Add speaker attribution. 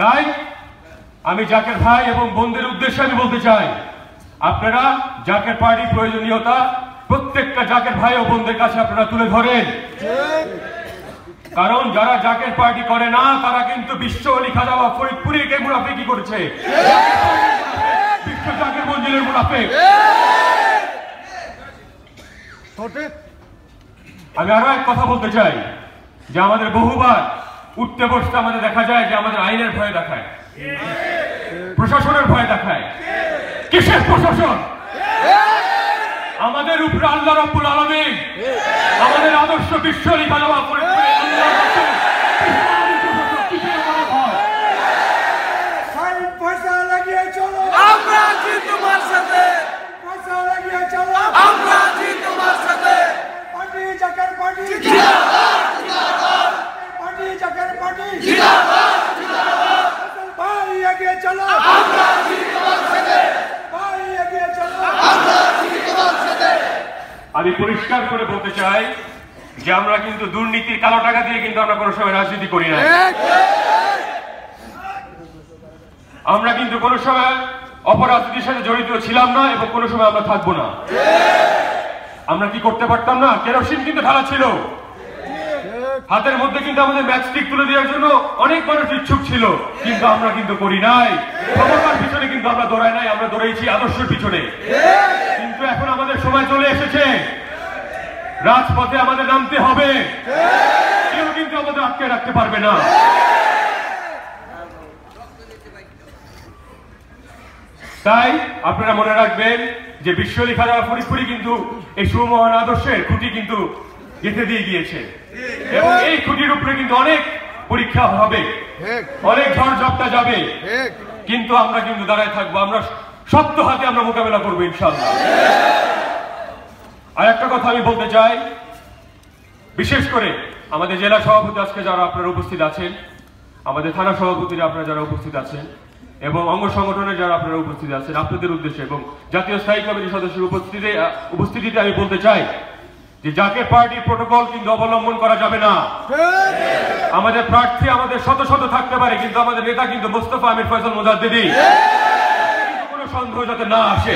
Speaker 1: তাই আমি জাকের ভাই এবং বোনদের উদ্দেশ্যে আমি বলতে চাই, আপনারা জাকের পার্টির প্রয়োজনীয়তা প্রত্যেকটা জাকের ভাই ও বোনদের কাছে আপনারা তুলে ধরেন। কারণ যারা জাকের পার্টি করে না তারা কিন্তু বিশ্ব অলি খাজা বা ফরিদপুরীকে মুনাফিকি করছে, বিশ্ব জাকের মঞ্জিলের মুনাফিক। আমি আরো এক কথা বলতে চাই যে আমাদের বহুবার উঠতে বসতে আমাদের দেখা যায় যে আমাদের আইনের ভয় দেখায়, প্রশাসনের ভয় দেখায়। কিসের প্রশাসন? আমাদের উপরে আল্লাহ রাব্বুল আলামিন আমাদের আদর্শ বিশ্ব অলি খাজা বা ফরিদপুরী আমি পরিষ্কার করে বলতে চাই যে আমরা কিন্তু দুর্নীতির কালো টাকা দিয়ে কিন্তু আমরা কোনো সময় রাজনীতি করি না। আমরা কিন্তু কোনো সময় অপরাজনীতির সাথে জড়িত ছিলাম না এবং কোনো সময় আমরা থাকবো না। আমরা কি করতে পারতাম না? কেরোসিন কিন্তু ঢালা ছিল, হাতের মধ্যে কিন্তু আমাদের ম্যাচস্টিক তুলে দেওয়ার জন্য অনেক মানুষ ইচ্ছুক ছিল, কিন্তু আমরা কিন্তু করি নাই। ক্ষমতার পিছনে কিন্তু আমরা দৌড়াই নাই, আমরা দৌড়াইছি আদর্শের পিছনে। কিন্তু এখন আমাদের সময় চলে এসেছে, রাজপথে আমাদের নামতে হবে, কেউ কিন্তু আমাদের আটকে রাখতে পারবে না। তাই আপনারা মনে রাখবেন যে বিশ্ব অলি খাজা ফরিদপুরী কিন্তু এই সুমহান আদর্শের খুঁটি কিন্তু গেঁথে দিয়ে গিয়েছে এবং এই খুঁটির উপরে কিন্তু অনেক পরীক্ষা হবে, অনেক ঝড় ঝাপটা যাবে, কিন্তু আমরা কিন্তু দাঁড়ায় থাকবো, আমরা শক্ত হাতে আমরা মোকাবেলা করবো ইনশাআল্লাহ। আর একটা কথা আমি বলতে চাই, বিশেষ করে আমাদের জেলা সভাপতি আজকে যারা আপনারা উপস্থিত আছেন, আমাদের থানা সভাপতিরা আপনারা যারা উপস্থিত আছেন এবং অঙ্গ সংগঠনের যারা আপনারা উপস্থিত আছেন, আপনাদের উদ্দেশ্যে এবং জাতীয় স্থায়ী কমিটির সদস্যের উপস্থিতিতে আমি বলতে চাই যে জাকের পার্টির প্রোটোকল কিন্তু অবলম্বন করা যাবে না। আমাদের প্রার্থী আমাদের শত শত থাকতে পারে, কিন্তু আমাদের নেতা কিন্তু মোস্তফা আমির ফয়সাল মুজাদ্দিদি, কোনো সন্দেহ যাতে না আসে।